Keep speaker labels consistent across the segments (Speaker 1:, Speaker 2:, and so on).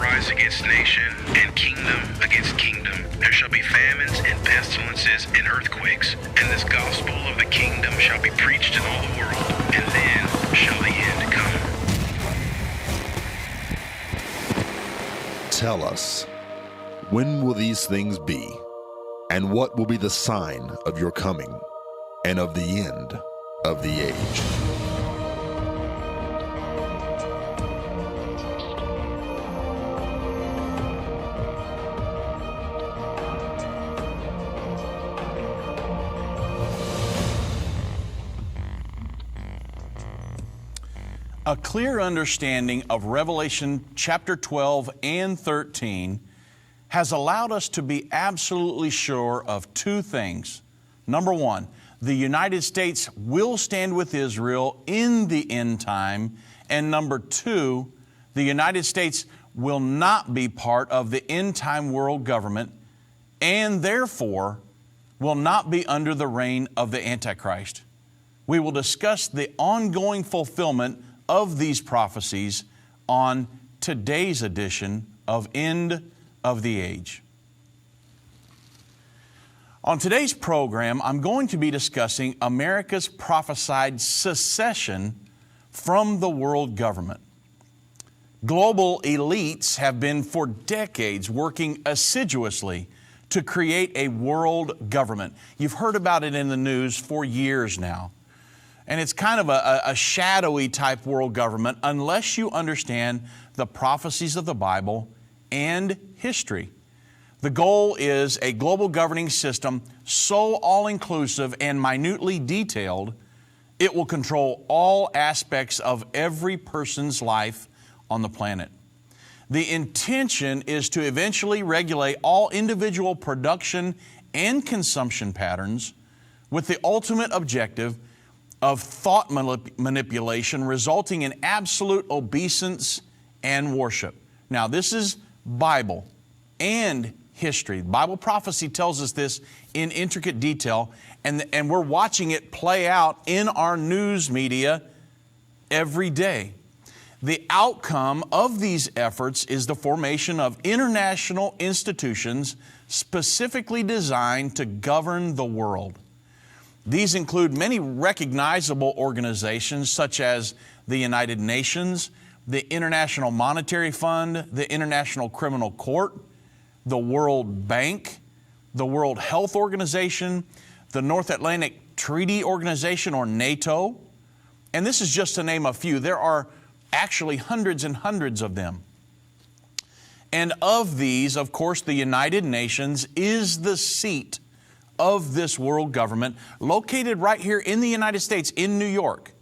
Speaker 1: rise against nation, and kingdom against kingdom. There shall be famines and pestilences and earthquakes, and this gospel of the kingdom shall be preached in all the world, and then shall the end come.
Speaker 2: Tell us, when will these things be? And what will be the sign of your coming and of the end of the age?
Speaker 3: A clear understanding of Revelation chapter 12 and 13 has allowed us to be absolutely sure of two things. Number one, the United States will stand with Israel in the end time. And number two, the United States will not be part of the end time world government and therefore will not be under the reign of the Antichrist. We will discuss the ongoing fulfillment of these prophecies on today's edition of End of the Age. On today's program, I'm going to be discussing America's prophesied secession from the world government. Global elites have been for decades working assiduously to create a world government. You've heard about it in the news for years now. And it's kind of a shadowy type world government unless you understand the prophecies of the Bible and history. The goal is a global governing system so all-inclusive and minutely detailed, it will control all aspects of every person's life on the planet. The intention is to eventually regulate all individual production and consumption patterns with the ultimate objective of thought manipulation resulting in absolute obeisance and worship. Now, this is Bible and history. Bible prophecy tells us this in intricate detail, and we're watching it play out in our news media every day. The outcome of these efforts is the formation of international institutions specifically designed to govern the world. These include many recognizable organizations such as the United Nations, the International Monetary Fund, the International Criminal Court, the World Bank, the World Health Organization, the North Atlantic Treaty Organization, or NATO. And this is just to name a few. There are actually hundreds and hundreds of them. And of these, of course, the United Nations is the seat of this world government, located right here in the United States, in New York.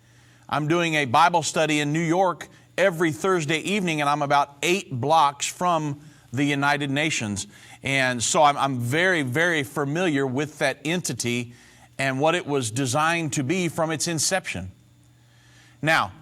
Speaker 3: I'm doing a Bible study in New York every Thursday evening, and I'm about 8 blocks from the United Nations. And so I'm very, very familiar with that entity and what it was designed to be from its inception. Now,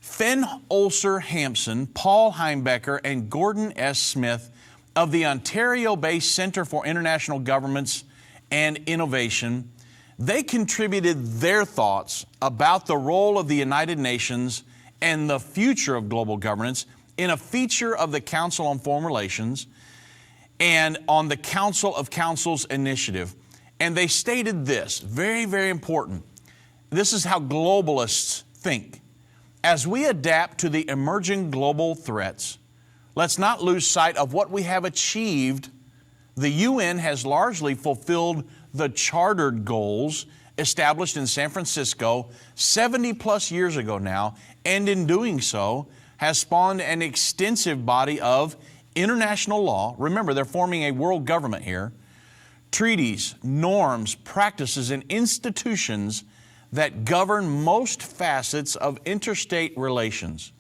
Speaker 3: Fenn Olser Hampson, Paul Heimbecker, and Gordon S. Smith of the Ontario-based Center for International Governments and Innovation, they contributed their thoughts about the role of the United Nations and the future of global governance in a feature of the Council on Foreign Relations and on the Council of Councils initiative. And they stated this, very, very important. This is how globalists think. As we adapt to the emerging global threats, let's not lose sight of what we have achieved. The UN has largely fulfilled the chartered goals established in San Francisco 70 plus years ago now, and in doing so has spawned an extensive body of international law. Remember, they're forming a world government here. Treaties, norms, practices, and institutions that govern most facets of interstate relations.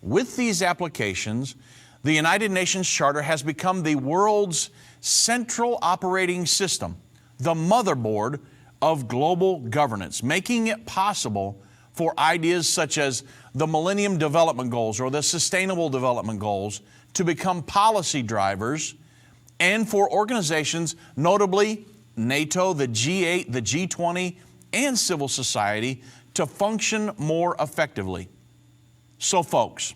Speaker 3: With these applications, the United Nations Charter has become the world's central operating system, the motherboard of global governance, making it possible for ideas such as the Millennium Development Goals or the Sustainable Development Goals to become policy drivers, and for organizations, notably NATO, the G8, the G20, and civil society, to function more effectively. So folks,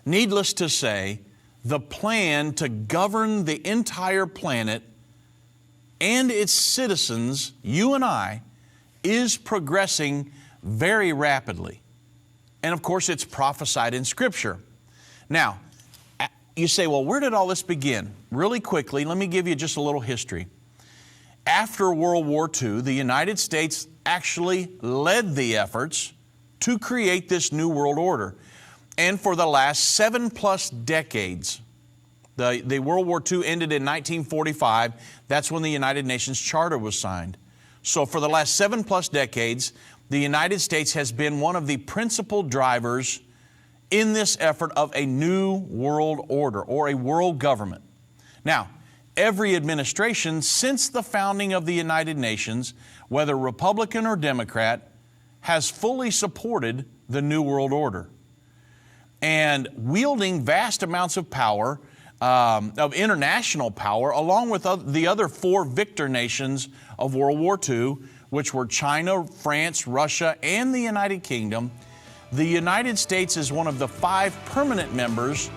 Speaker 3: needless to say, the plan to govern the entire planet and its citizens, you and I, is progressing very rapidly. And of course, it's prophesied in Scripture. Now, you say, well, where did all this begin? Really quickly, let me give you just a little history. After World War II, the United States actually led the efforts to create this New World Order. And for the last 7+ decades, the World War II ended in 1945. That's when the United Nations Charter was signed. So for the last 7+ decades, the United States has been one of the principal drivers in this effort of a new world order or a world government. Now, every administration since the founding of the United Nations, whether Republican or Democrat, has fully supported the New World Order. And wielding vast amounts of power, of international power, along with the other 4 victor nations of World War II, which were China, France, Russia, and the United Kingdom, the United States is one of the 5 permanent members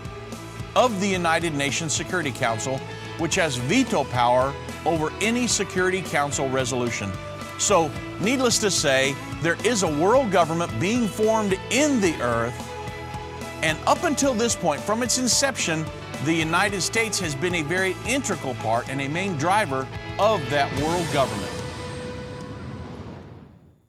Speaker 3: of the United Nations Security Council, which has veto power over any Security Council resolution. So, needless to say, there is a world government being formed in the earth, and up until this point, from its inception, the United States has been a very integral part and a main driver of that world government.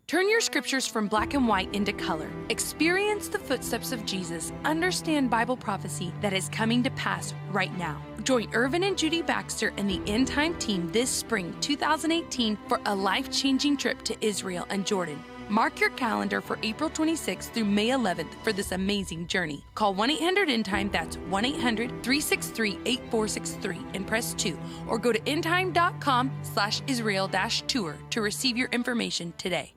Speaker 4: Turn your scriptures from black and white into color. Experience the footsteps of Jesus. Understand Bible prophecy that is coming to pass right now. Join Irvin and Judy Baxter and the End Time team this spring 2018 for a life-changing trip to Israel and Jordan. Mark your calendar for April 26th through May 11th for this amazing journey. Call 1-800-ENDTIME, that's 1-800-363-8463 and press 2, or go to endtime.com/Israel-tour to receive your information today.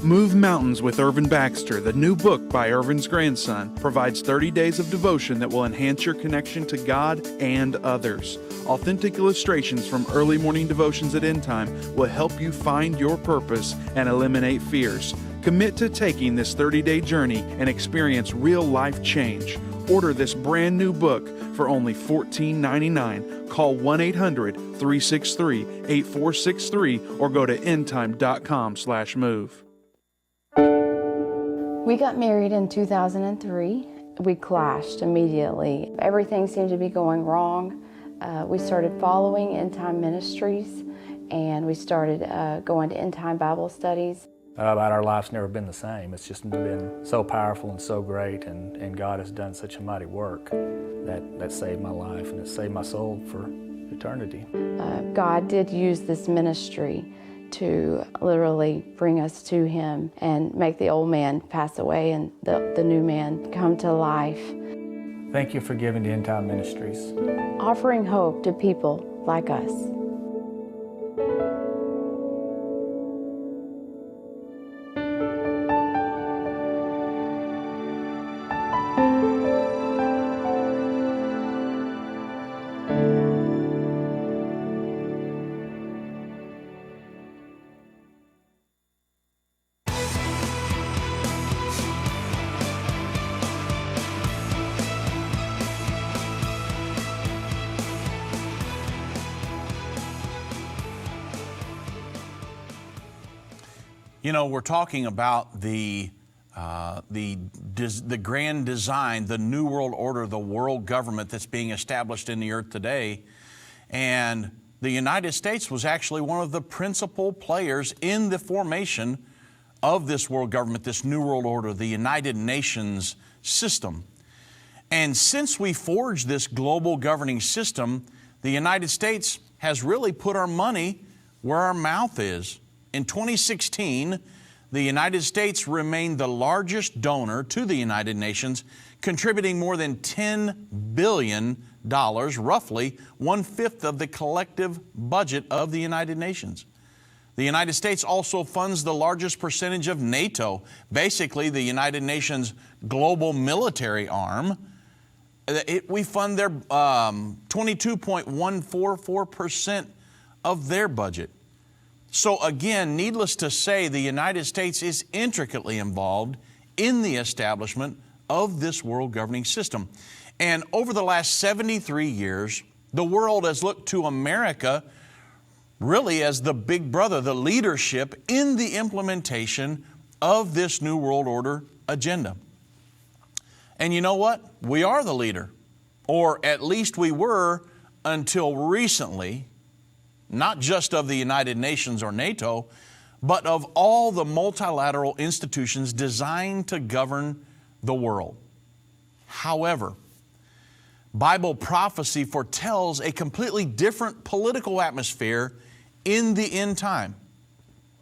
Speaker 5: Move Mountains with Irvin Baxter, the new book by Irvin's grandson, provides 30 days of devotion that will enhance your connection to God and others. Authentic illustrations from early morning devotions at End Time will help you find your purpose and eliminate fears. Commit to taking this 30-day journey and experience real life change. Order this brand new book for only $14.99. Call 1-800-363-8463 or go to endtime.com/move.
Speaker 6: We got married in 2003. We clashed immediately. Everything seemed to be going wrong. We started following End Time Ministries, and we started going to End Time Bible studies.
Speaker 7: Our life's never been the same. It's just been so powerful and so great, and God has done such a mighty work that saved my life, and it saved my soul for eternity.
Speaker 6: God did use this ministry to literally bring us to Him and make the old man pass away and the new man come to life.
Speaker 7: Thank you for giving to End Time Ministries.
Speaker 6: Offering hope to people like us.
Speaker 3: You know, we're talking about the grand design, the New World Order, the world government that's being established in the earth today. And the United States was actually one of the principal players in the formation of this world government, this New World Order, the United Nations system. And since we forged this global governing system, the United States has really put our money where our mouth is. In 2016, the United States remained the largest donor to the United Nations, contributing more than $10 billion, roughly 1/5 of the collective budget of the United Nations. The United States also funds the largest percentage of NATO, basically the United Nations global military arm. We fund their 22.144% of their budget. So again, needless to say, the United States is intricately involved in the establishment of this world governing system. And over the last 73 years, the world has looked to America really as the big brother, the leadership in the implementation of this New World Order agenda. And you know what? We are the leader, or at least we were until recently, not just of the United Nations or NATO, but of all the multilateral institutions designed to govern the world. However, Bible prophecy foretells a completely different political atmosphere in the end time.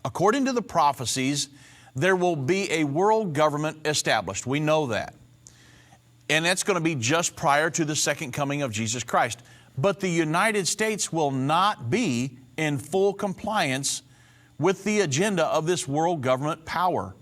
Speaker 3: According to the prophecies, there will be a world government established. We know that. And that's going to be just prior to the second coming of Jesus Christ. But the United States will not be in full compliance with the agenda of this world government power.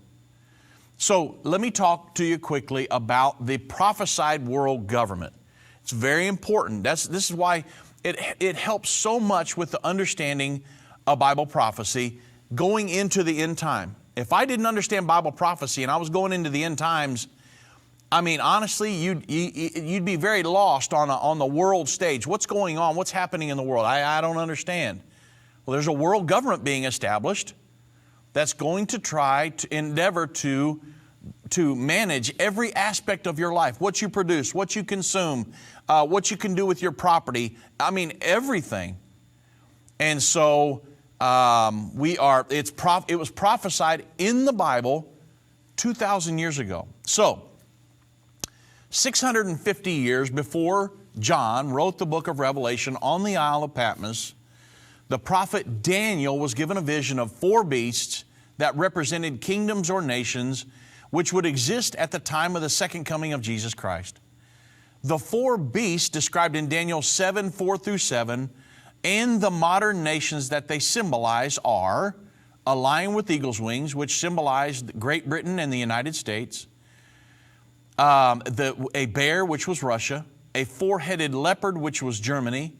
Speaker 3: So let me talk to you quickly about the prophesied world government. It's very important. This is why it helps so much with the understanding of Bible prophecy going into the end time. If I didn't understand Bible prophecy and I was going into the end times, I mean, honestly, you'd be very lost on the world stage. What's going on? What's happening in the world? I don't understand. Well, there's a world government being established that's going to try to endeavor to manage every aspect of your life, what you produce, what you consume, what you can do with your property. I mean, everything. And so it was prophesied in the Bible 2,000 years ago. So 650 years before John wrote the book of Revelation on the Isle of Patmos, the prophet Daniel was given a vision of 4 beasts that represented kingdoms or nations which would exist at the time of the second coming of Jesus Christ. The 4 beasts described in Daniel 7:4-7 and the modern nations that they symbolize are a lion with eagle's wings, which symbolized Great Britain and the United States, a bear, which was Russia, a 4-headed leopard, which was Germany,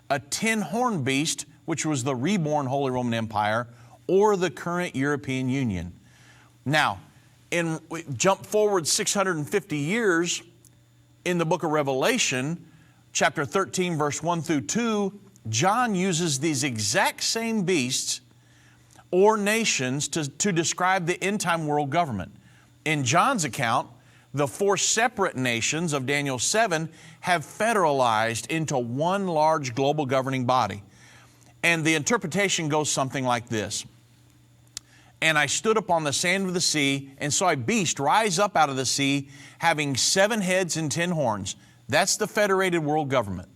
Speaker 3: a 10-horned beast, which was the reborn Holy Roman Empire, or the current European Union. Now, jump forward 650 years in the book of Revelation, chapter 13, verse 1-2, John uses these exact same beasts or nations to describe the end-time world government. In John's account, the 4 separate nations of Daniel 7 have federalized into one large global governing body. And the interpretation goes something like this. And I stood upon the sand of the sea, and saw a beast rise up out of the sea, having 7 heads and 10 horns. That's the federated world government.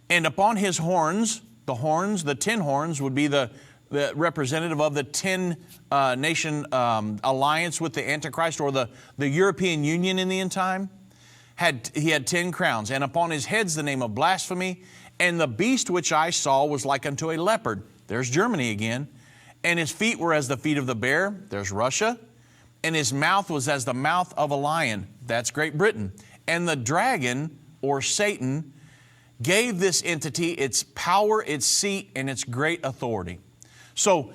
Speaker 3: And upon his horns, the 10 horns would be the representative of the 10 nation alliance with the Antichrist, or the European Union in the end time. He had 10 crowns, and upon his heads the name of blasphemy. And the beast which I saw was like unto a leopard. There's Germany again. And his feet were as the feet of the bear. There's Russia. And his mouth was as the mouth of a lion. That's Great Britain. And the dragon, or Satan, gave this entity its power, its seat, and its great authority. So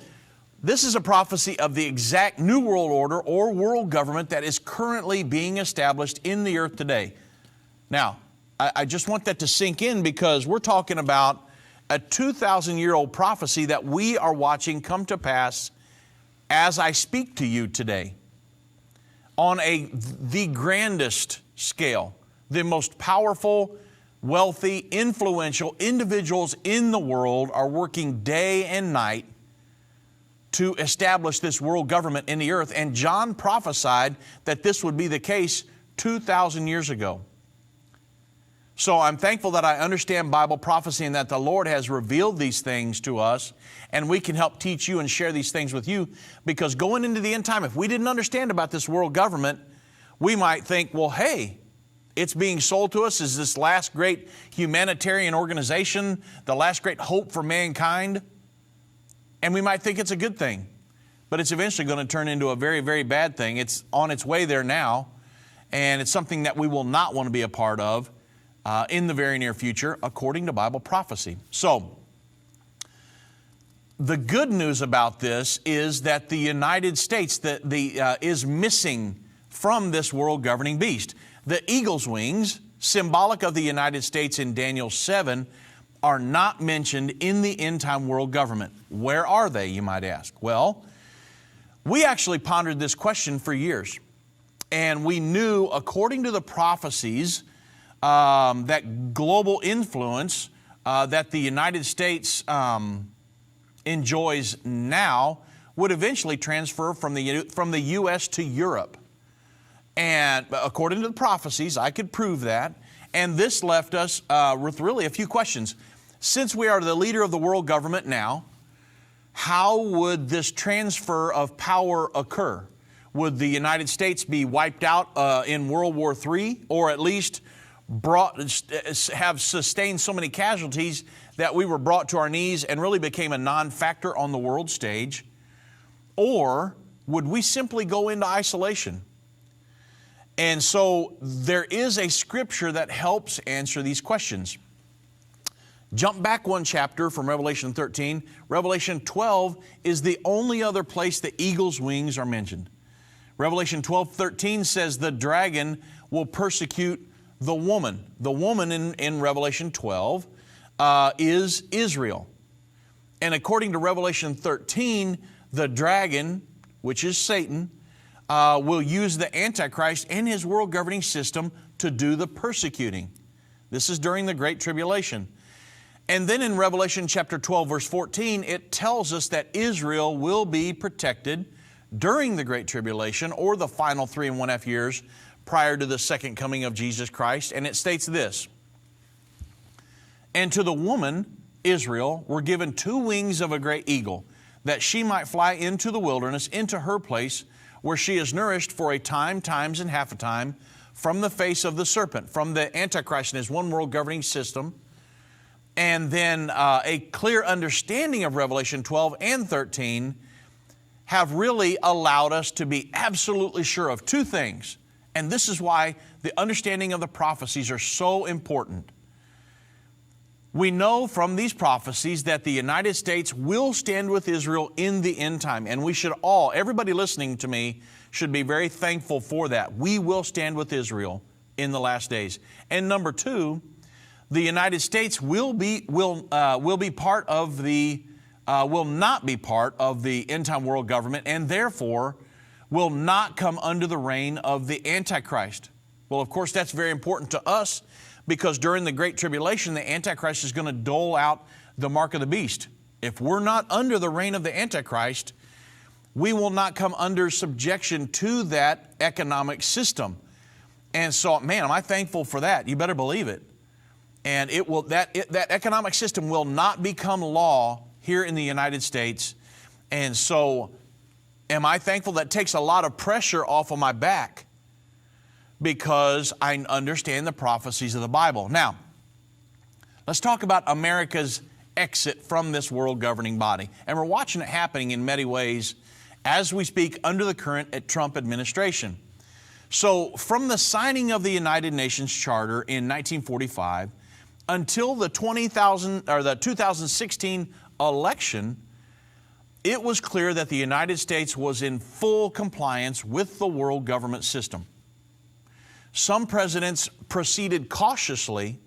Speaker 3: this is a prophecy of the exact New World Order or world government that is currently being established in the earth today. Now, I just want that to sink in, because we're talking about a 2,000-year-old prophecy that we are watching come to pass as I speak to you today. On the grandest scale, the most powerful, wealthy, influential individuals in the world are working day and night to establish this world government in the earth. And John prophesied that this would be the case 2,000 years ago. So I'm thankful that I understand Bible prophecy and that the Lord has revealed these things to us, and we can help teach you and share these things with you, because going into the end time, if we didn't understand about this world government, we might think, well, hey, it's being sold to us as this last great humanitarian organization, the last great hope for mankind, and we might think it's a good thing, but it's eventually going to turn into a very, very bad thing. It's on its way there now, and it's something that we will not want to be a part of in the very near future, according to Bible prophecy. So, the good news about this is that the United States is missing from this world governing beast. The eagle's wings symbolic of the United States in Daniel 7, are not mentioned in the end-time world government. Where are they, you might ask? Well, we actually pondered this question for years. And we knew, according to the prophecies, that global influence that the United States enjoys now would eventually transfer from the U.S. to Europe. And according to the prophecies, I could prove that. And this left us with really a few questions. Since we are the leader of the world government now, how would this transfer of power occur? Would the United States be wiped out in World War III, or at least have sustained so many casualties that we were brought to our knees and really became a non-factor on the world stage? Or would we simply go into isolation? And so there is a scripture that helps answer these questions. Jump back one chapter from Revelation 13. Revelation 12 is the only other place the eagle's wings are mentioned. Revelation 12:13 says the dragon will persecute the woman. The woman in Revelation 12 is Israel. And according to Revelation 13, the dragon, which is Satan, will use the Antichrist and his world governing system to do the persecuting. This is during the Great Tribulation. And then in Revelation chapter 12, verse 14, it tells us that Israel will be protected during the Great Tribulation, or the final 3.5 years prior to the second coming of Jesus Christ. And it states this: "And to the woman, Israel, were given 2 wings of a great eagle, that she might fly into the wilderness, into her place, where she is nourished for a time, times, and half a time, from the face of the serpent," from the Antichrist and his one world governing system. And then a clear understanding of Revelation 12 and 13 have really allowed us to be absolutely sure of 2 things. And this is why the understanding of the prophecies are so important. We know from these prophecies that the United States will stand with Israel in the end time. And we should all, everybody listening to me, should be very thankful for that. We will stand with Israel in the last days. And number 2, the United States will not be part of the end time world government, and therefore will not come under the reign of the Antichrist. Well, of course, that's very important to us, because during the Great Tribulation, the Antichrist is going to dole out the mark of the beast. If we're not under the reign of the Antichrist, we will not come under subjection to that economic system. And so, man, am I thankful for that. You better believe it. And that economic system will not become law here in the United States. And so, am I thankful? That takes a lot of pressure off of my back, because I understand the prophecies of the Bible. Now, let's talk about America's exit from this world governing body. And we're watching it happening in many ways as we speak under the current Trump administration. So from the signing of the United Nations Charter in 1945 until the 2016 election, it was clear that the United States was in full compliance with the world government system. Some presidents proceeded cautiously,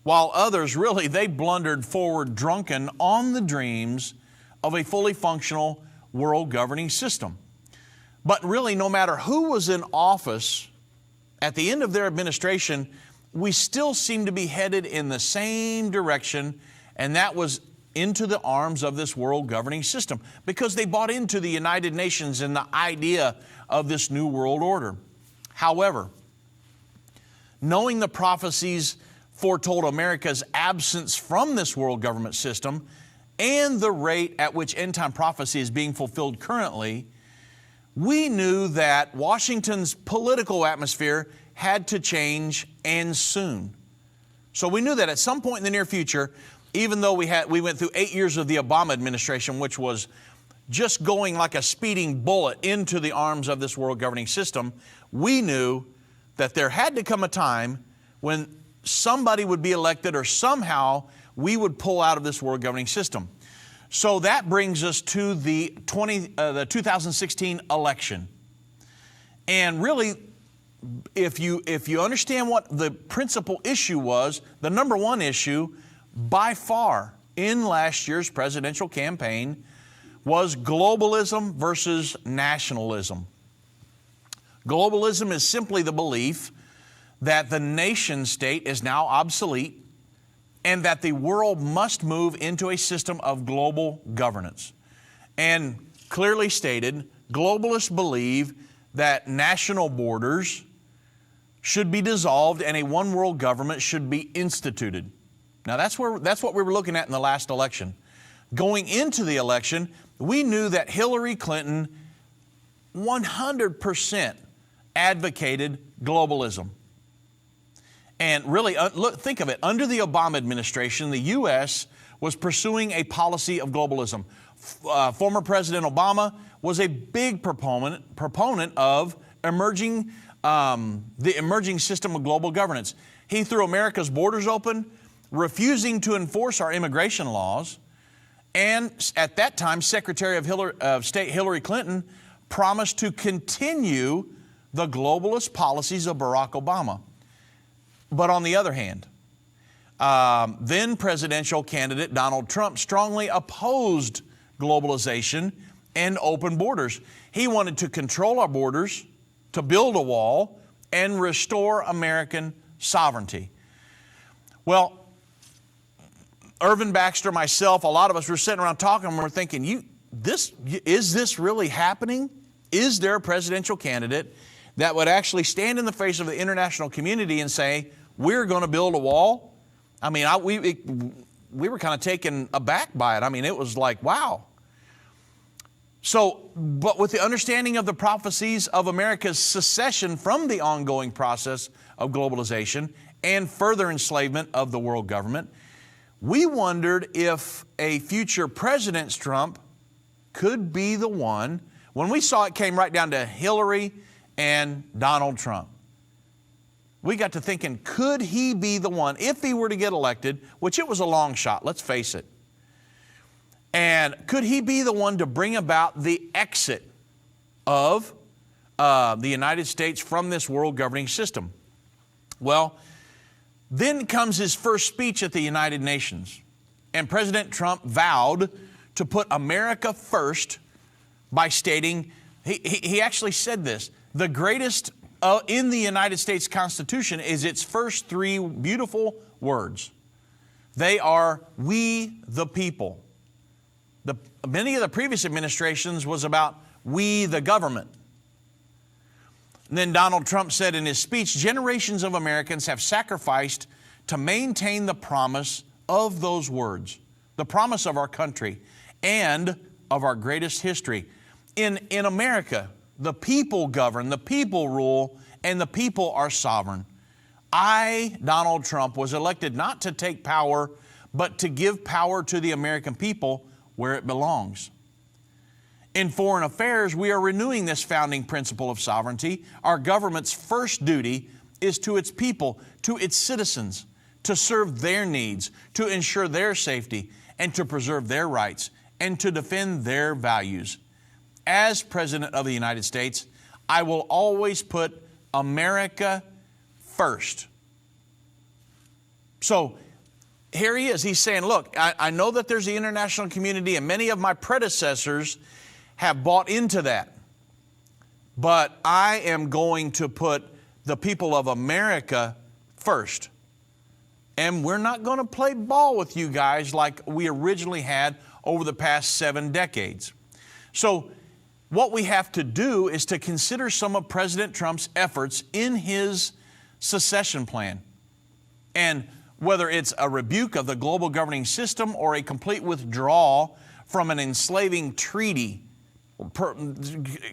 Speaker 3: while others they blundered forward drunken on the dreams of a fully functional world governing system. But really, no matter who was in office, at the end of their administration, we still seem to be headed in the same direction, and that was into the arms of this world governing system, because they bought into the United Nations and the idea of this new world order. However, knowing the prophecies foretold America's absence from this world government system and the rate at which end-time prophecy is being fulfilled currently, we knew that Washington's political atmosphere had to change, and soon. So we knew that at some point in the near future, even though we went through 8 years of the Obama administration, which was just going like a speeding bullet into the arms of this world governing system, we knew that there had to come a time when somebody would be elected, or somehow we would pull out of this world governing system. So that brings us to the 2016 election. And really, if you understand what the principal issue was, the number one issue by far in last year's presidential campaign was globalism versus nationalism. Globalism is simply the belief that the nation state is now obsolete and that the world must move into a system of global governance. And clearly stated, globalists believe that national borders should be dissolved and a one world government should be instituted. Now that's what we were looking at in the last election. Going into the election, we knew that Hillary Clinton 100% advocated globalism. And really, look, think of it. Under the Obama administration, the U.S. was pursuing a policy of globalism. Former President Obama was a big proponent of the emerging system of global governance. He threw America's borders open, refusing to enforce our immigration laws. And at that time, Secretary of State Hillary Clinton promised to continue the globalist policies of Barack Obama. But on the other hand, then presidential candidate Donald Trump strongly opposed globalization and open borders. He wanted to control our borders, to build a wall, and restore American sovereignty. Well, Irvin, Baxter, myself, a lot of us were sitting around talking and we're thinking, is this really happening? Is there a presidential candidate that would actually stand in the face of the international community and say, we're going to build a wall? I mean, we were kind of taken aback by it. I mean, it was like, wow. So, but with the understanding of the prophecies of America's secession from the ongoing process of globalization and further enslavement of the world government, we wondered if a future President Trump could be the one. When we saw it came right down to Hillary and Donald Trump, we got to thinking, could he be the one, if he were to get elected, which it was a long shot, let's face it, and could he be the one to bring about the exit of the United States from this world governing system? Well, then comes his first speech at the United Nations, and President Trump vowed to put America first by stating, he actually said this, the greatest in the United States Constitution is its first three beautiful words. They are, we the people. Many of the previous administrations was about we the government. And then Donald Trump said in his speech, generations of Americans have sacrificed to maintain the promise of those words, the promise of our country and of our greatest history. In America, the people govern, the people rule, and the people are sovereign. I, Donald Trump, was elected not to take power, but to give power to the American people where it belongs. In foreign affairs, we are renewing this founding principle of sovereignty. Our government's first duty is to its people, to its citizens, to serve their needs, to ensure their safety, and to preserve their rights, and to defend their values. As President of the United States, I will always put America first. So here he is. He's saying, look, I know that there's the international community and many of my predecessors have bought into that. But I am going to put the people of America first. And we're not going to play ball with you guys like we originally had over the past 7 decades. So what we have to do is to consider some of President Trump's efforts in his secession plan. And whether it's a rebuke of the global governing system or a complete withdrawal from an enslaving treaty,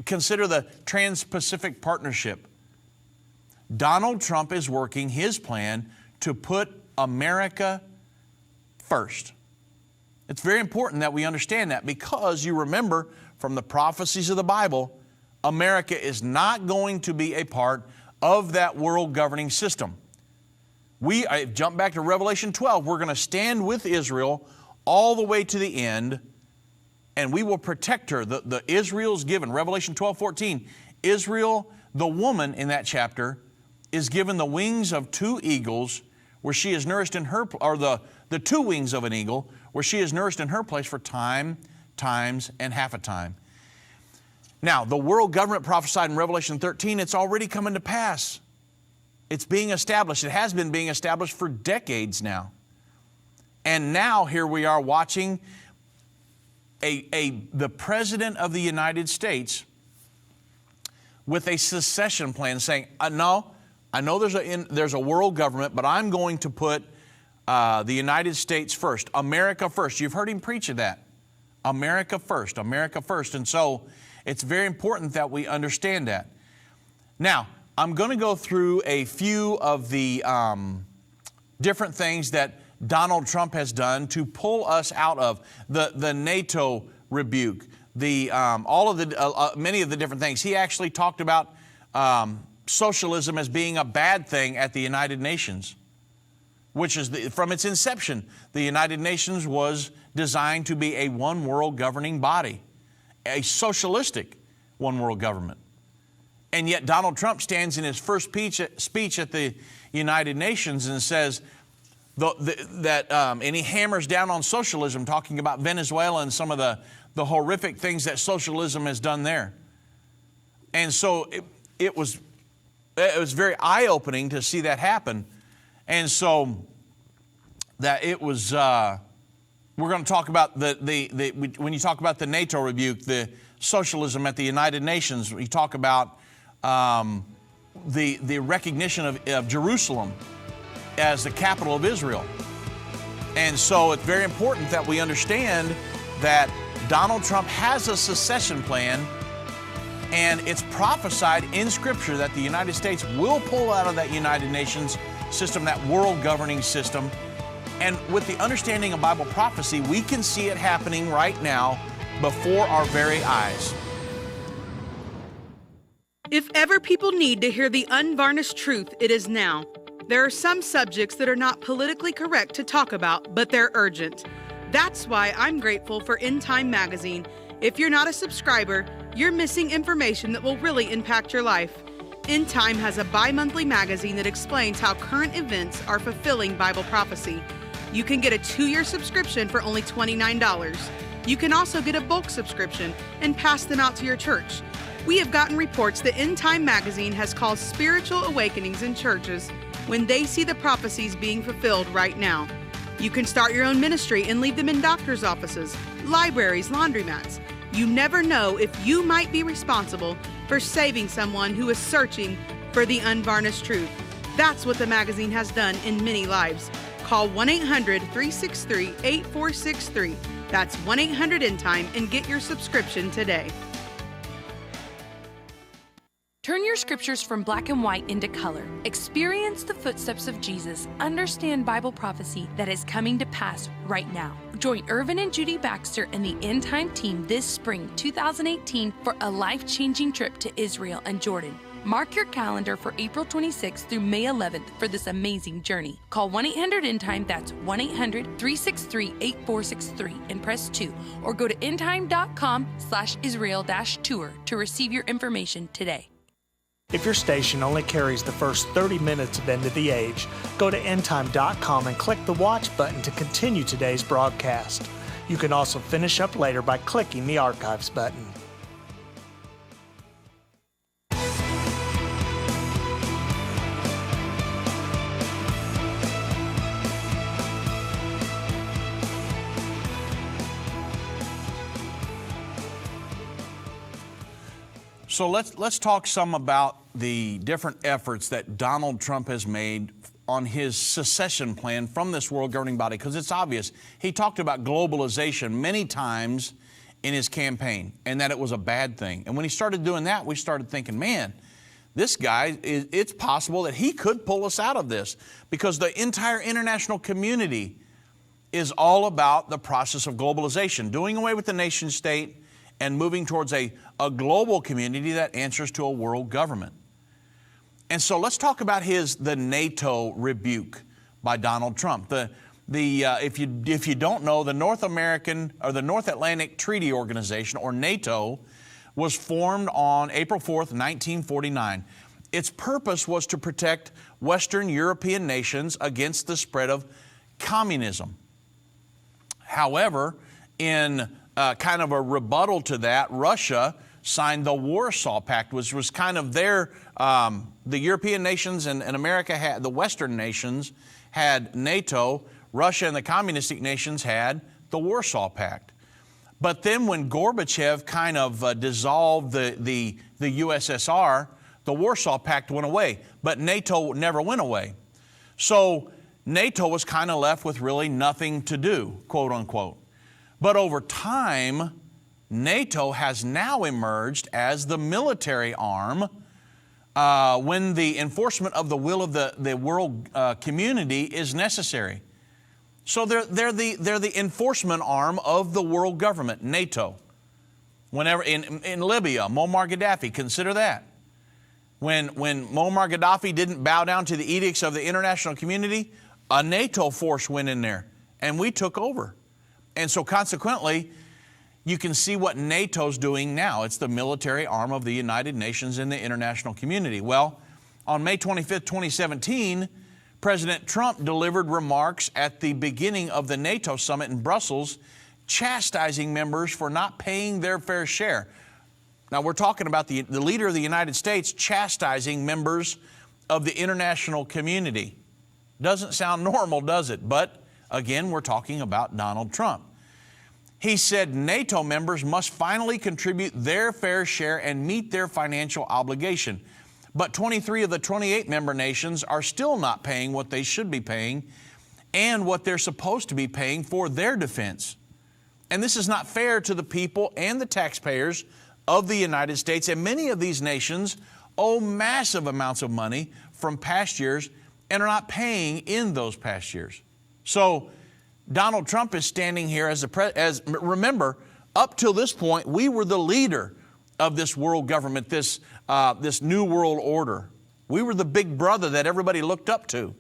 Speaker 3: consider the Trans-Pacific Partnership. Donald Trump is working his plan to put America first. It's very important that we understand that, because you remember from the prophecies of the Bible, America is not going to be a part of that world governing system. I jump back to Revelation 12. We're going to stand with Israel all the way to the end, and we will protect her. The Israel's given. Revelation 12:14. Israel, The woman in that chapter is given the wings of two eagles, where she is nourished in her, or the two wings of an eagle, where she is nourished in her place for time, times, and half a time. Now, the world government prophesied in Revelation 13, it's already coming to pass. It's being established. It has been being established for decades now. And now here we are watching the President of the United States with a secession plan saying, no, I know there's a world government, but I'm going to put the United States first, America first. You've heard him preach of that. America first, America first. And so it's very important that we understand that. Now, I'm going to go through a few of the different things that Donald Trump has done to pull us out of the NATO rebuke, many of the different things. He actually talked about socialism as being a bad thing at the United Nations, which is from its inception, the United Nations was designed to be a one world governing body, a socialistic one world government. And yet Donald Trump stands in his first speech at the United Nations and says and he hammers down on socialism, talking about Venezuela and some of the horrific things that socialism has done there. And so it was very eye-opening to see that happen. And so that it was, we're going to talk about when you talk about the NATO rebuke, the socialism at the United Nations, we talk about the recognition of Jerusalem as the capital of Israel. And so it's very important that we understand that Donald Trump has a secession plan, and it's prophesied in Scripture that the United States will pull out of that United Nations system, that world governing system. And with the understanding of Bible prophecy, we can see it happening right now before our very eyes.
Speaker 8: If ever people need to hear the unvarnished truth, it is now. There are some subjects that are not politically correct to talk about, but they're urgent. That's why I'm grateful for End Time Magazine. If you're not a subscriber, you're missing information that will really impact your life. End Time has a bi-monthly magazine that explains how current events are fulfilling Bible prophecy. You can get a 2-year subscription for only $29. You can also get a bulk subscription and pass them out to your church. We have gotten reports that End Time Magazine has caused spiritual awakenings in churches when they see the prophecies being fulfilled right now. You can start your own ministry and leave them in doctors' offices, libraries, laundromats. You never know if you might be responsible for saving someone who is searching for the unvarnished truth. That's what the magazine has done in many lives. Call 1-800-363-8463. That's 1-800-END-TIME and get your subscription today.
Speaker 4: Turn your scriptures from black and white into color. Experience the footsteps of Jesus. Understand Bible prophecy that is coming to pass right now. Join Irvin and Judy Baxter and the End Time team this spring 2018 for a life-changing trip to Israel and Jordan. Mark your calendar for April 26th through May 11th for this amazing journey. Call 1-800-END-TIME, that's 1-800-363-8463 and press 2, or go to endtime.com/Israel-tour to receive your information today.
Speaker 9: If your station only carries the first 30 minutes of End of the Age, go to endtime.com and click the watch button to continue today's broadcast. You can also finish up later by clicking the archives button.
Speaker 3: So let's talk some about the different efforts that Donald Trump has made on his secession plan from this world governing body, because it's obvious. He talked about globalization many times in his campaign and that it was a bad thing. And when he started doing that, we started thinking, man, this guy, it's possible that he could pull us out of this, because the entire international community is all about the process of globalization, doing away with the nation state and moving towards a global community that answers to a world government. And so let's talk about the NATO rebuke by Donald Trump. If you don't know, the North American or the North Atlantic Treaty Organization, or NATO, was formed on April 4th, 1949. Its purpose was to protect Western European nations against the spread of communism. However, in kind of a rebuttal to that, Russia signed the Warsaw Pact, which was kind of their, the European nations and America had, the Western nations had NATO, Russia and the communistic nations had the Warsaw Pact. But then when Gorbachev kind of dissolved the USSR, the Warsaw Pact went away, but NATO never went away. So NATO was kind of left with really nothing to do, quote unquote. But over time, NATO has now emerged as the military arm when the enforcement of the will of the world community is necessary. So they're the enforcement arm of the world government, NATO. Whenever in Libya, Muammar Gaddafi, consider that. When Muammar Gaddafi didn't bow down to the edicts of the international community, a NATO force went in there and we took over. And so consequently, you can see what NATO's doing now. It's the military arm of the United Nations and the international community. Well, on May 25th, 2017, President Trump delivered remarks at the beginning of the NATO summit in Brussels, chastising members for not paying their fair share. Now, we're talking about the leader of the United States chastising members of the international community. Doesn't sound normal, does it? But again, we're talking about Donald Trump. He said NATO members must finally contribute their fair share and meet their financial obligation. But 23 of the 28 member nations are still not paying what they should be paying and what they're supposed to be paying for their defense. And this is not fair to the people and the taxpayers of the United States. And many of these nations owe massive amounts of money from past years and are not paying in those past years. So Donald Trump is standing here as remember, up till this point, we were the leader of this world government, this new world order. We were the big brother that everybody looked up to.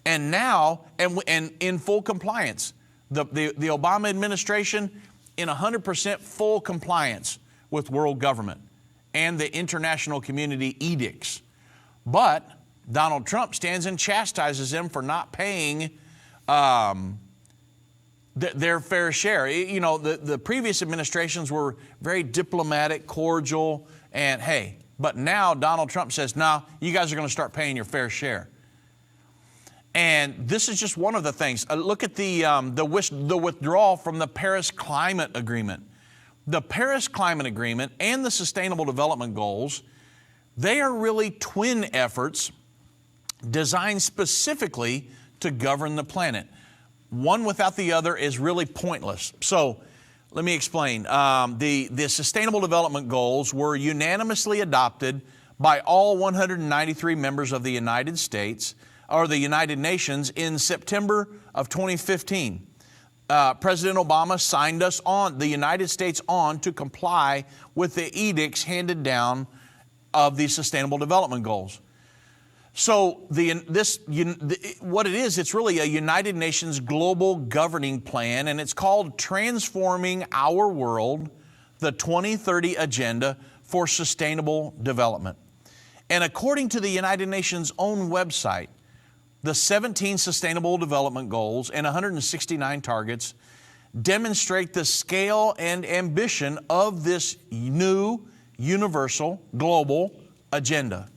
Speaker 3: And now, and in full compliance, the Obama administration in 100% full compliance with world government and the international community edicts. But Donald Trump stands and chastises them for not paying their fair share. You know, the previous administrations were very diplomatic, cordial, and hey, but now Donald Trump says, no, you guys are going to start paying your fair share. And this is just one of the things. Look at the withdrawal from the Paris Climate Agreement. The Paris Climate Agreement and the Sustainable Development Goals, they are really twin efforts designed specifically to govern the planet. One without the other is really pointless. So let me explain. The Sustainable Development Goals were unanimously adopted by all 193 members of the United States, or the United Nations, in September of 2015. President Obama signed us on, the United States on, to comply with the edicts handed down of the Sustainable Development Goals. So what it is, it's really a United Nations global governing plan, and it's called Transforming Our World, the 2030 Agenda for Sustainable Development. And according to the United Nations' own website, the 17 Sustainable Development Goals and 169 targets demonstrate the scale and ambition of this new universal global agenda.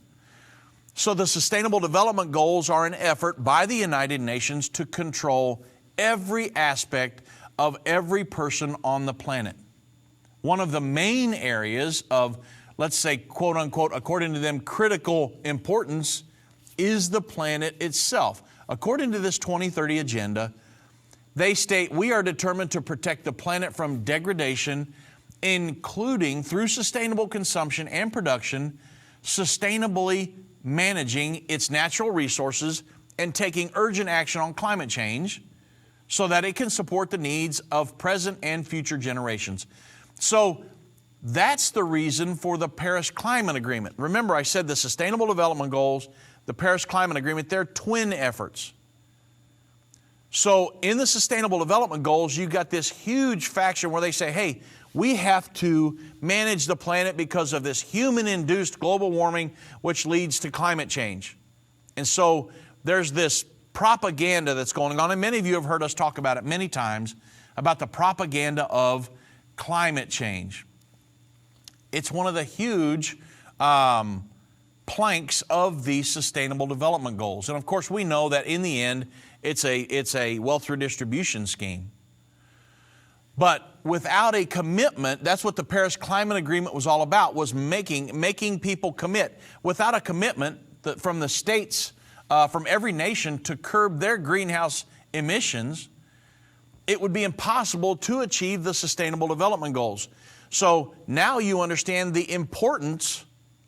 Speaker 3: So the Sustainable Development Goals are an effort by the United Nations to control every aspect of every person on the planet. One of the main areas of, let's say, quote unquote, according to them, critical importance is the planet itself. According to this 2030 agenda, they state we are determined to protect the planet from degradation, including through sustainable consumption and production, sustainably managing its natural resources, and taking urgent action on climate change so that it can support the needs of present and future generations. So that's the reason for the Paris Climate Agreement. Remember, I said the Sustainable Development Goals, the Paris Climate Agreement, they're twin efforts. So in the Sustainable Development Goals, you've got this huge faction where they say, hey, we have to manage the planet because of this human-induced global warming, which leads to climate change. And so there's this propaganda that's going on, and many of you have heard us talk about it many times, about the propaganda of climate change. It's one of the huge planks of the Sustainable Development Goals. And of course, we know that in the end, it's a wealth redistribution scheme. But without a commitment, that's what the Paris Climate Agreement was all about, was making people commit. Without a commitment from the states, from every nation to curb their greenhouse emissions, it would be impossible to achieve the Sustainable Development Goals. So now you understand the importance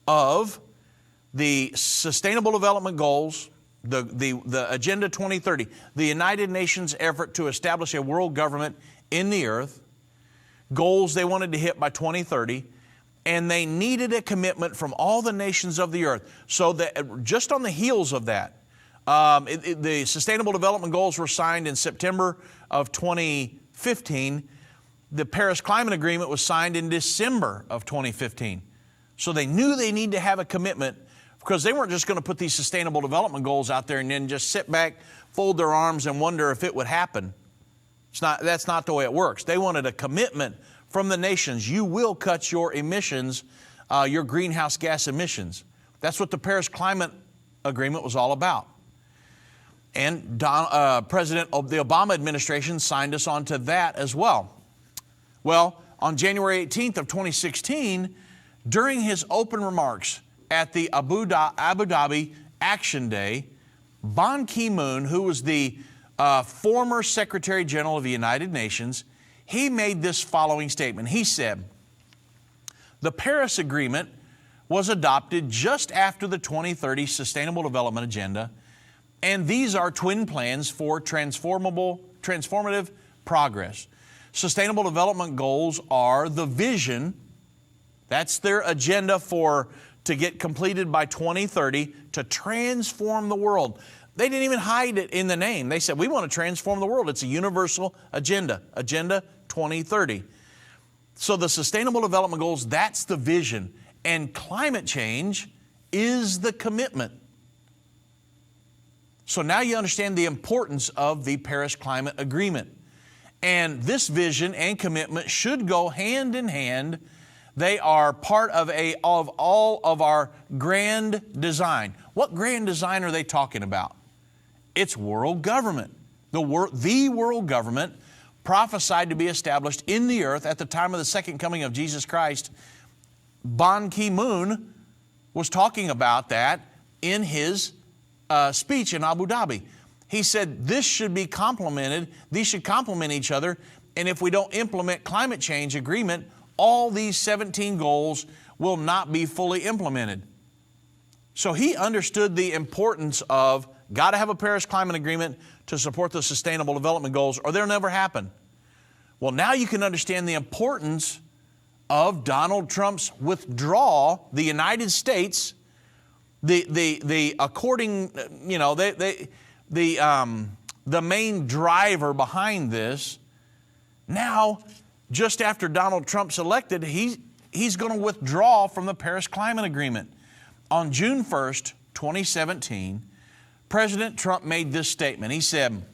Speaker 3: of the Sustainable Development Goals, the Agenda 2030, the United Nations effort to establish a world government in the earth, goals they wanted to hit by 2030, and they needed a commitment from all the nations of the earth. So that just on the heels of that, the Sustainable Development Goals were signed in September of 2015. The Paris Climate Agreement was signed in December of 2015. So they knew they need to have a commitment, because they weren't just going to put these Sustainable Development Goals out there and then just sit back, fold their arms, and wonder if it would happen. That's not the way it works. They wanted a commitment from the nations. You will cut your emissions, your greenhouse gas emissions. That's what the Paris Climate Agreement was all about. And President of the Obama administration signed us onto that as well. Well, on January 18th of 2016, during his open remarks at the Abu Dhabi Action Day, Ban Ki-moon, who was the former Secretary General of the United Nations, he made this following statement. He said, "The Paris Agreement was adopted just after the 2030 Sustainable Development Agenda, and these are twin plans for transformative progress. Sustainable Development Goals are the vision, that's their agenda to get completed by 2030 to transform the world." They didn't even hide it in the name. They said, we want to transform the world. It's a universal agenda, Agenda 2030. So the Sustainable Development Goals, that's the vision. And climate change is the commitment. So now you understand the importance of the Paris Climate Agreement. And this vision and commitment should go hand in hand. They are part of all of our grand design. What grand design are they talking about? It's world government. The world government prophesied to be established in the earth at the time of the second coming of Jesus Christ. Ban Ki-moon was talking about that in his speech in Abu Dhabi. He said this should be complemented, these should complement each other, and if we don't implement climate change agreement, all these 17 goals will not be fully implemented. So he understood the importance of got to have a Paris Climate Agreement to support the Sustainable Development Goals, or they'll never happen. Well, now you can understand the importance of Donald Trump's withdrawal. The United States, the main driver behind this. Now, just after Donald Trump's elected, he's going to withdraw from the Paris Climate Agreement. On June 1st, 2017, President Trump made this statement. He said,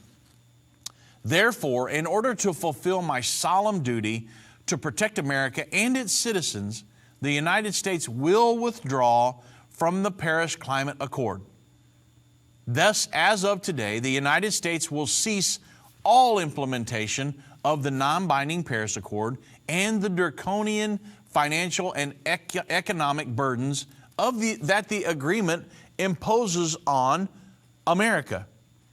Speaker 3: "Therefore, in order to fulfill my solemn duty to protect America and its citizens, the United States will withdraw from the Paris Climate Accord. Thus, as of today, the United States will cease all implementation of the non-binding Paris Accord and the draconian financial and economic burdens that the agreement imposes on America.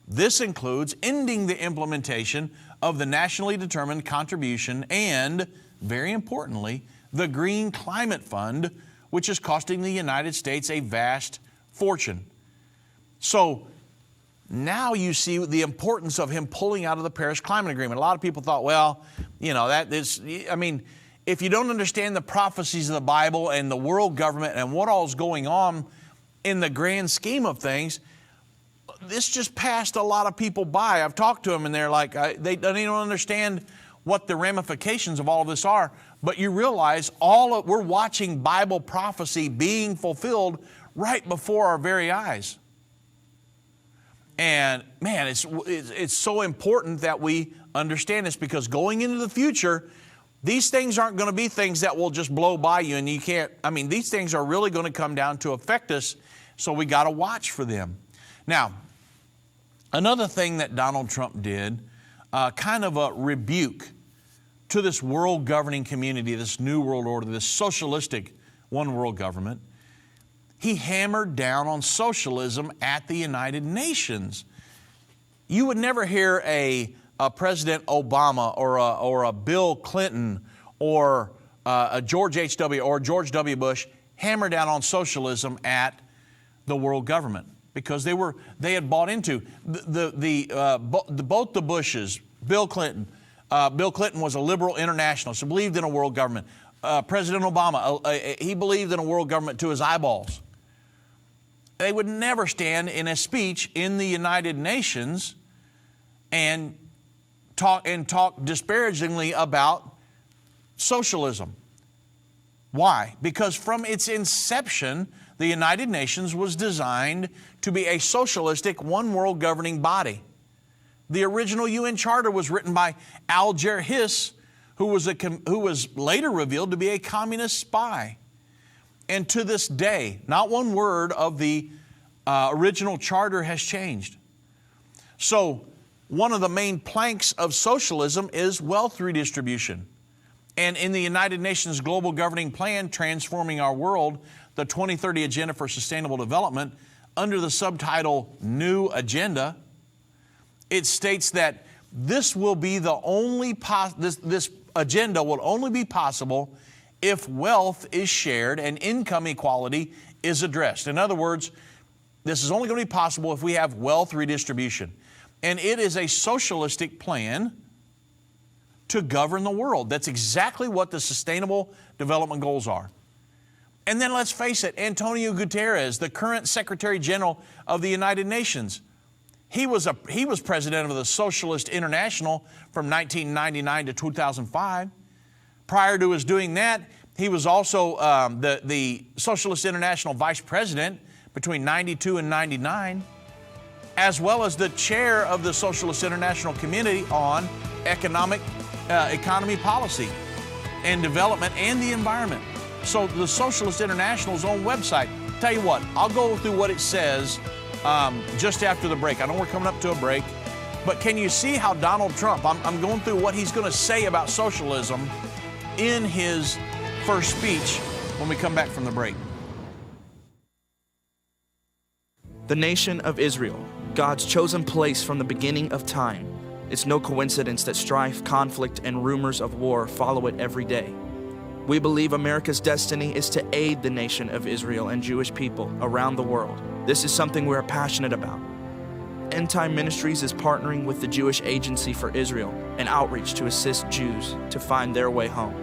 Speaker 3: This includes ending the implementation of the nationally determined contribution and, very importantly, the Green Climate Fund, which is costing the United States a vast fortune." So now you see the importance of him pulling out of the Paris Climate Agreement. A lot of people thought, well, if you don't understand the prophecies of the Bible and the world government and what all is going on in the grand scheme of things, this just passed a lot of people by. I've talked to them and they're like, they don't even understand what the ramifications of all of this are. But you realize we're watching Bible prophecy being fulfilled right before our very eyes. And man, it's so important that we understand this, because going into the future, these things aren't going to be things that will just blow by you and you can't, these things are really going to come down to affect us, so we got to watch for them. Now, another thing that Donald Trump did, kind of a rebuke to this world governing community, this new world order, this socialistic one world government. He hammered down on socialism at the United Nations. You would never hear a President Obama or a Bill Clinton or a George H.W. or George W. Bush hammer down on socialism at the world government, because they had bought into both the Bushes, Bill Clinton. Bill Clinton was a liberal internationalist, who believed in a world government. President Obama, he believed in a world government to his eyeballs. They would never stand in a speech in the United Nations and talk disparagingly about socialism. Why? Because from its inception, the United Nations was designed to be a socialistic one world governing body. The original UN Charter was written by Alger Hiss, who was later revealed to be a communist spy. And to this day, not one word of the original charter has changed. So, one of the main planks of socialism is wealth redistribution. And in the United Nations Global Governing Plan, Transforming Our World, the 2030 Agenda for Sustainable Development, under the subtitle New Agenda, it states that this will be the only this agenda will only be possible if wealth is shared and income equality is addressed. In other words, this is only going to be possible if we have wealth redistribution. And it is a socialistic plan to govern the world. That's exactly what the Sustainable Development Goals are. And then let's face it, Antonio Guterres, the current Secretary General of the United Nations, he was president of the Socialist International from 1999 to 2005. Prior to his doing that, he was also the Socialist International Vice President between 92 and 99, as well as the chair of the Socialist International Committee on economy policy and development and the environment. So the Socialist International's own website. Tell you what, I'll go through what it says just after the break. I know we're coming up to a break, but can you see how Donald Trump, I'm going through what he's going to say about socialism in his first speech when we come back from the break.
Speaker 10: The nation of Israel, God's chosen place from the beginning of time. It's no coincidence that strife, conflict, and rumors of war follow it every day. We believe America's destiny is to aid the nation of Israel and Jewish people around the world. This is something we are passionate about. End Time Ministries is partnering with the Jewish Agency for Israel and outreach to assist Jews to find their way home.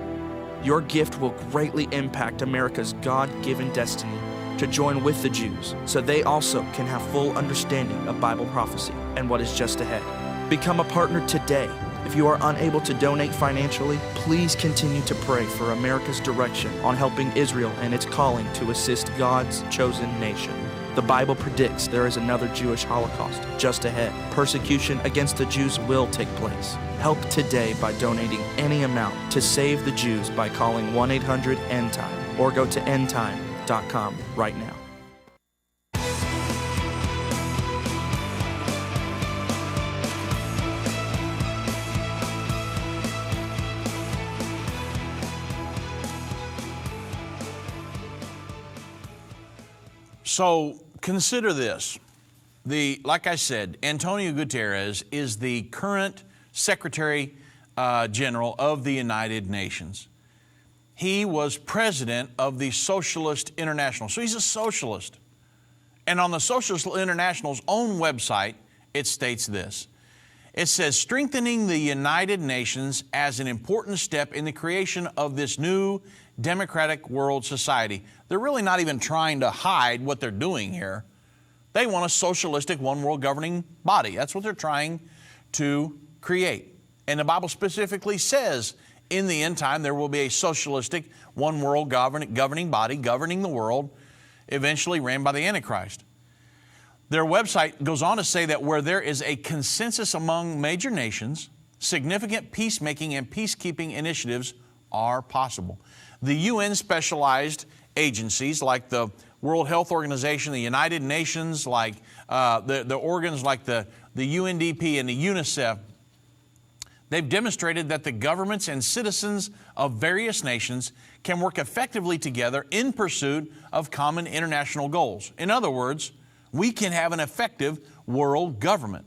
Speaker 10: Your gift will greatly impact America's God-given destiny to join with the Jews so they also can have full understanding of Bible prophecy and what is just ahead. Become a partner today. If you are unable to donate financially, please continue to pray for America's direction on helping Israel and its calling to assist God's chosen nation. The Bible predicts there is another Jewish Holocaust just ahead. Persecution against the Jews will take place. Help today by donating any amount to save the Jews by calling 1-800-END-TIME or go to endtime.com right now.
Speaker 3: So consider this. Like I said, Antonio Guterres is the current Secretary General of the United Nations. He was president of the Socialist International. So he's a socialist. And on the Socialist International's own website, it states this. It says, strengthening the United Nations as an important step in the creation of this new democratic world society. They're really not even trying to hide what they're doing here. They want a socialistic one world governing body. That's what they're trying to create. And the Bible specifically says In the end time, there will be a socialistic, one world governing body governing the world, eventually ran by the Antichrist. Their website goes on to say that where there is a consensus among major nations, significant peacemaking and peacekeeping initiatives are possible. The UN specialized agencies like the World Health Organization, the United Nations, like the organs like the UNDP and the UNICEF, they've demonstrated that the governments and citizens of various nations can work effectively together in pursuit of common international goals. In other words, we can have an effective world government,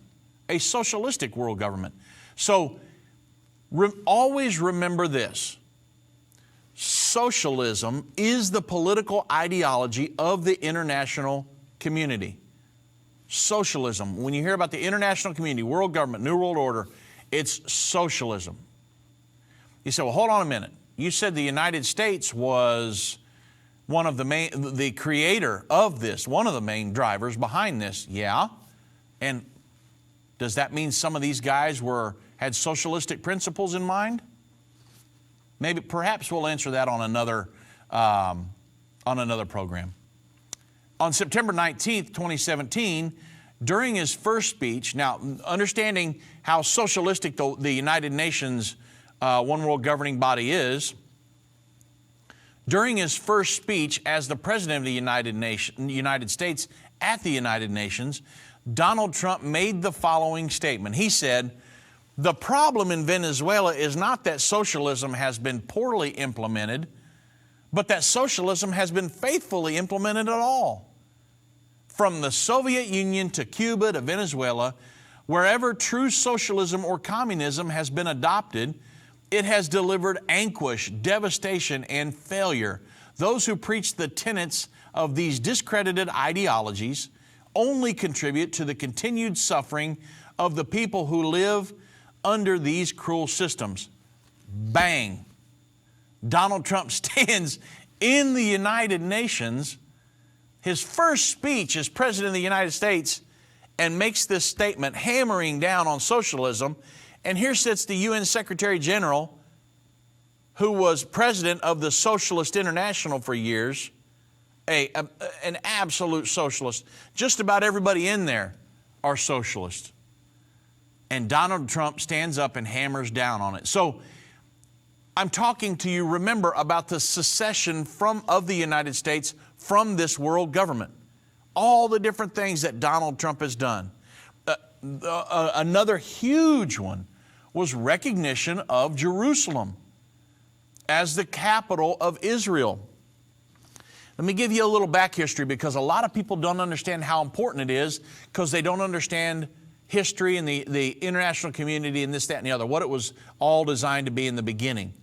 Speaker 3: a socialistic world government. So always remember this. Socialism is the political ideology of the international community. Socialism. When you hear about the international community, world government, New World Order, it's socialism. You say, well, hold on a minute. You said the United States was one of the creator of this, one of the main drivers behind this. Yeah. And does that mean some of these guys had socialistic principles in mind? Perhaps we'll answer that on another program. On September 19th, 2017, during his first speech, now understanding how socialistic the United Nations one world governing body is, during his first speech as the President of the United States at the United Nations, Donald Trump made the following statement. He said, "The problem in Venezuela is not that socialism has been poorly implemented, but that socialism has been faithfully implemented at all. From the Soviet Union to Cuba to Venezuela, wherever true socialism or communism has been adopted, it has delivered anguish, devastation, and failure. Those who preach the tenets of these discredited ideologies only contribute to the continued suffering of the people who live under these cruel systems." Bang. Donald Trump stands in the United Nations, his first speech as President of the United States, and makes this statement hammering down on socialism. And here sits the UN Secretary General, who was president of the Socialist International for years, an absolute socialist. Just about everybody in there are socialists. And Donald Trump stands up and hammers down on it. So I'm talking to you, remember, about the secession of the United States from this world government. All the different things that Donald Trump has done. Another huge one was recognition of Jerusalem as the capital of Israel. Let me give you a little back history, because a lot of people don't understand how important it is, because they don't understand history and the international community and this, that, and the other, what it was all designed to be in the beginning.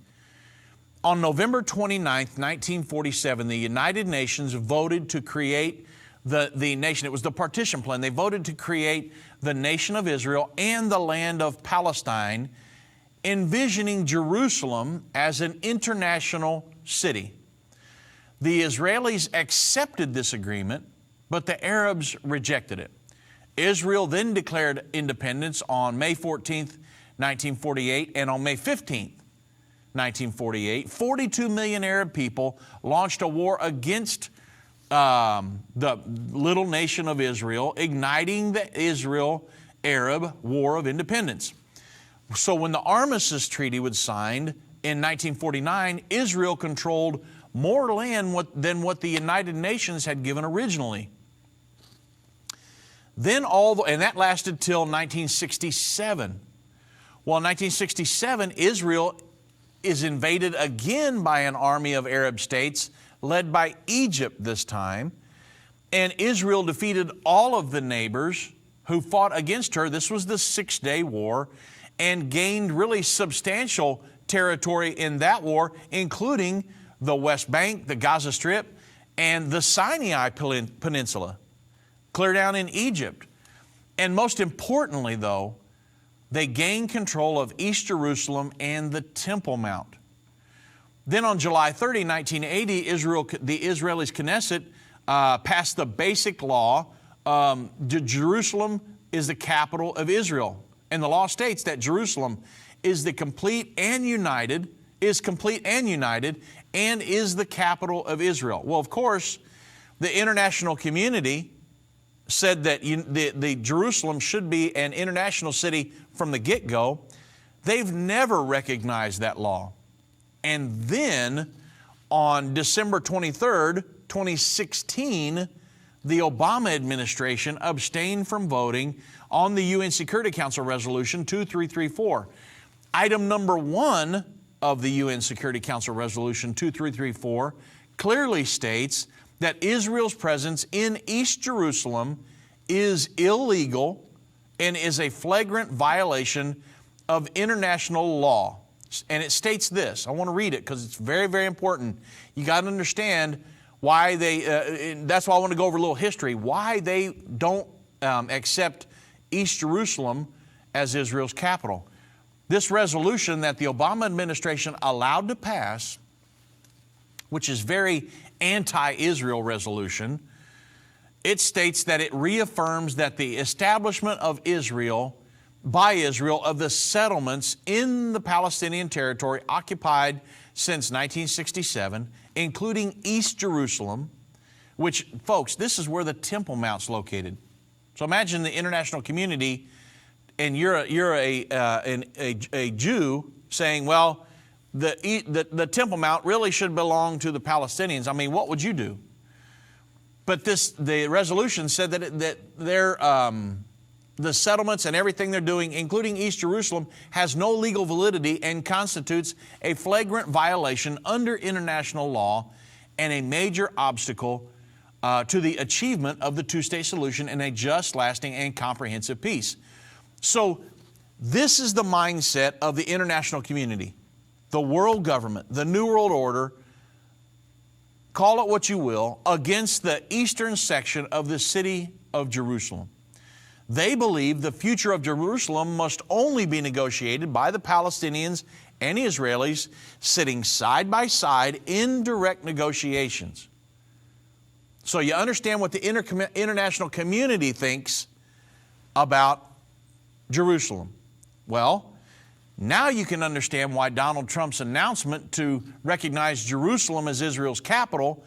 Speaker 3: On November 29th, 1947, the United Nations voted to create the nation. It was the partition plan. They voted to create the nation of Israel and the land of Palestine, envisioning Jerusalem as an international city. The Israelis accepted this agreement, but the Arabs rejected it. Israel then declared independence on May 14th, 1948, and on May 15th, 1948, 42 million Arab people launched a war against the little nation of Israel, igniting the Israel-Arab War of Independence. So when the Armistice Treaty was signed in 1949, Israel controlled more land than what the United Nations had given originally. Then and that lasted till 1967. Well, in 1967, Israel is invaded again by an army of Arab states led by Egypt this time, and Israel defeated all of the neighbors who fought against her. This was the Six-Day War, and gained really substantial territory in that war, including the West Bank, the Gaza Strip, and the Sinai Peninsula, clear down in Egypt. And most importantly, though, they gained control of East Jerusalem and the Temple Mount. Then on July 30, 1980, the Israelis Knesset passed the basic law. Jerusalem is the capital of Israel. And the law states that Jerusalem is the complete and united is complete and united and is the capital of Israel. Well, of course, the international community said that the Jerusalem should be an international city from the get-go. They've never recognized that law. And then on December 23rd, 2016, the Obama administration abstained from voting on the UN Security Council Resolution 2334. Item number 1 of the UN Security Council Resolution 2334 clearly states that Israel's presence in East Jerusalem is illegal and is a flagrant violation of international law. And it states this. I want to read it because it's very, very important. You got to understand why that's why I want to go over a little history, why they don't accept East Jerusalem as Israel's capital. This resolution that the Obama administration allowed to pass, which is very anti-Israel resolution, it states that it reaffirms that the establishment of Israel, by Israel, of the settlements in the Palestinian territory occupied since 1967, including East Jerusalem, which, folks, this is where the Temple Mount's located. So imagine the international community, and you're a Jew saying, well, the Temple Mount really should belong to the Palestinians. I mean, what would you do? But the resolution said that the settlements and everything they're doing, including East Jerusalem, has no legal validity and constitutes a flagrant violation under international law and a major obstacle to the achievement of the two-state solution and a just, lasting, and comprehensive peace. So this is the mindset of the international community, the world government, the New World Order, call it what you will, against the eastern section of the city of Jerusalem. They believe the future of Jerusalem must only be negotiated by the Palestinians and Israelis sitting side by side in direct negotiations. So you understand what the international community thinks about Jerusalem. Well, now you can understand why Donald Trump's announcement to recognize Jerusalem as Israel's capital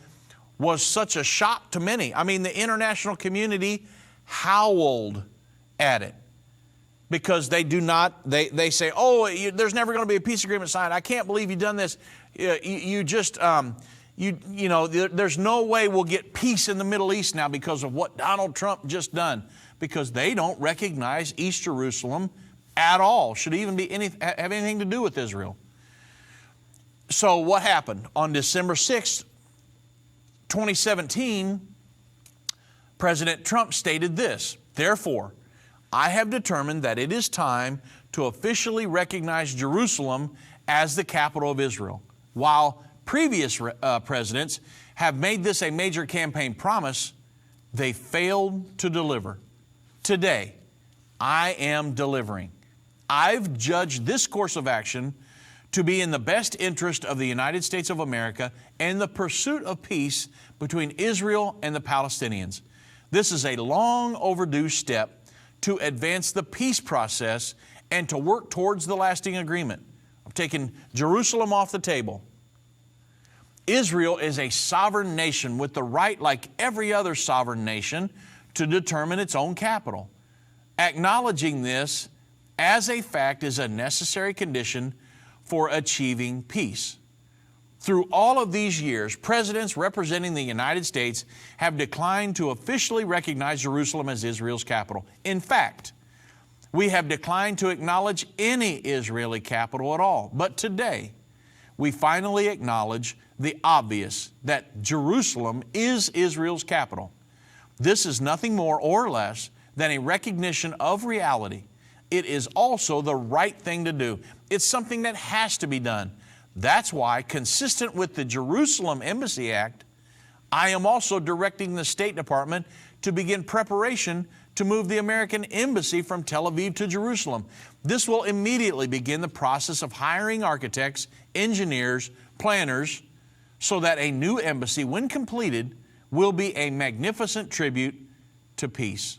Speaker 3: was such a shock to many. I mean, the international community howled at it because they do not, they say, oh, there's never going to be a peace agreement signed. I can't believe you've done this. You know, there's no way we'll get peace in the Middle East now because of what Donald Trump just done, because they don't recognize East Jerusalem at all, should even be have anything to do with Israel. So what happened? On December 6th, 2017, President Trump stated this: therefore, I have determined that it is time to officially recognize Jerusalem as the capital of Israel. While previous presidents have made this a major campaign promise, they failed to deliver. Today, I am delivering. I've judged this course of action to be in the best interest of the United States of America and the pursuit of peace between Israel and the Palestinians. This is a long overdue step to advance the peace process and to work towards the lasting agreement. I've taken Jerusalem off the table. Israel is a sovereign nation with the right, like every other sovereign nation, to determine its own capital. Acknowledging this as a fact is a necessary condition for achieving peace. Through all of these years, presidents representing the United States have declined to officially recognize Jerusalem as Israel's capital. In fact, we have declined to acknowledge any Israeli capital at all. But today, we finally acknowledge the obvious, that Jerusalem is Israel's capital. This is nothing more or less than a recognition of reality. It is also the right thing to do. It's something that has to be done. That's why, consistent with the Jerusalem Embassy Act, I am also directing the State Department to begin preparation to move the American Embassy from Tel Aviv to Jerusalem. This will immediately begin the process of hiring architects, engineers, planners, so that a new embassy, when completed, will be a magnificent tribute to peace.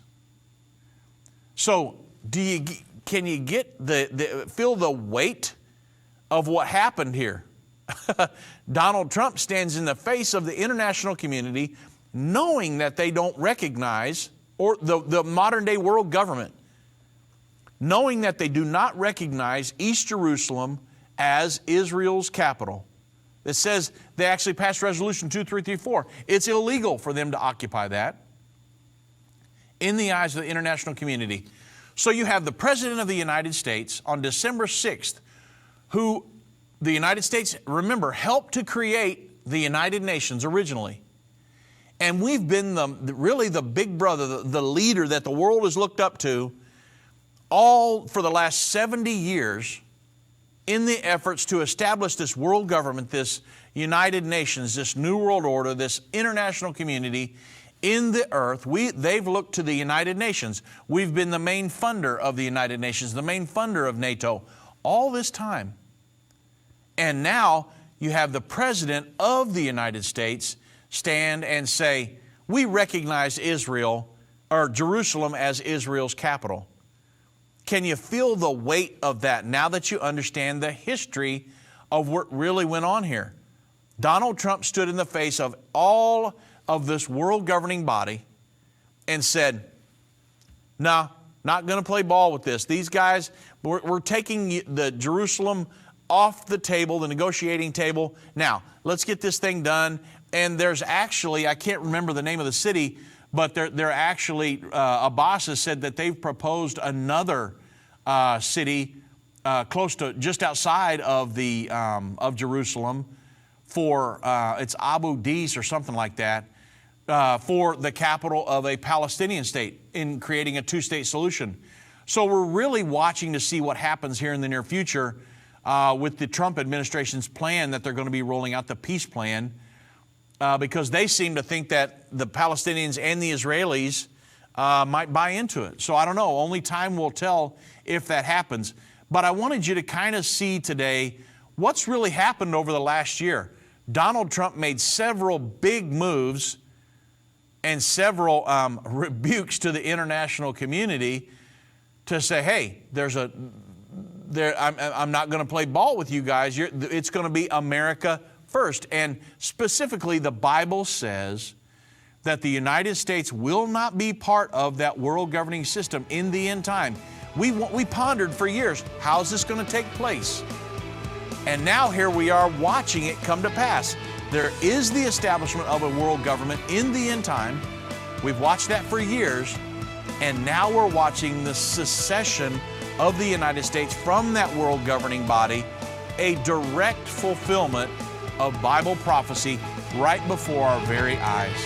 Speaker 3: So, can you get feel the weight of what happened here. Donald Trump stands in the face of the international community knowing that they don't recognize, or the modern day world government, knowing that they do not recognize East Jerusalem as Israel's capital. It says they actually passed Resolution 2334. It's illegal for them to occupy that in the eyes of the international community. So you have the President of the United States on December 6th, who the United States, remember, helped to create the United Nations originally. And we've been really the big brother, the leader that the world has looked up to all for the last 70 years in the efforts to establish this world government, this United Nations, this New World Order, this international community in the earth. They've looked to the United Nations. We've been the main funder of the United Nations, the main funder of NATO all this time. And now you have the President of the United States stand and say, we recognize Israel, or Jerusalem, as Israel's capital. Can you feel the weight of that now that you understand the history of what really went on here? Donald Trump stood in the face of all of this world governing body and said, no, not going to play ball with this. These guys, we're taking the Jerusalem off the table, the negotiating table. Now, let's get this thing done. And there's actually, I can't remember the name of the city, but they're actually, Abbas has said that they've proposed another city close to, just outside of Jerusalem for, it's Abu Dis or something like that, for the capital of a Palestinian state in creating a two-state solution. So we're really watching to see what happens here in the near future with the Trump administration's plan that they're going to be rolling out, the peace plan, because they seem to think that the Palestinians and the Israelis might buy into it. So I don't know. Only time will tell if that happens. But I wanted you to kind of see today what's really happened over the last year. Donald Trump made several big moves and several rebukes to the international community to say, hey, I'm not going to play ball with you guys. It's going to be America first. And specifically, the Bible says that the United States will not be part of that world governing system in the end time. We pondered for years, how's this going to take place? And now here we are watching it come to pass. There is the establishment of a world government in the end time. We've watched that for years. And now we're watching the secession of the United States from that world governing body, a direct fulfillment of Bible prophecy right before our very eyes.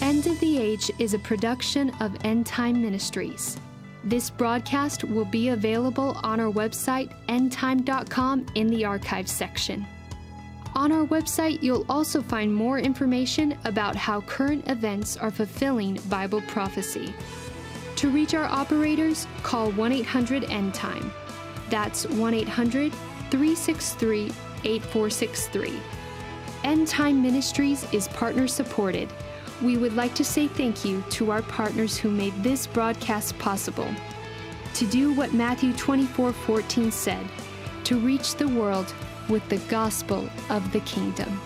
Speaker 11: End of the Age is a production of End Time Ministries. This broadcast will be available on our website, endtime.com, in the archives section. On our website, you'll also find more information about how current events are fulfilling Bible prophecy. To reach our operators, call 1-800-END-TIME. That's 1-800-363-8463. End Time Ministries is partner supported. We would like to say thank you to our partners who made this broadcast possible. To do what Matthew 24:14 said, to reach the world with the gospel of the kingdom.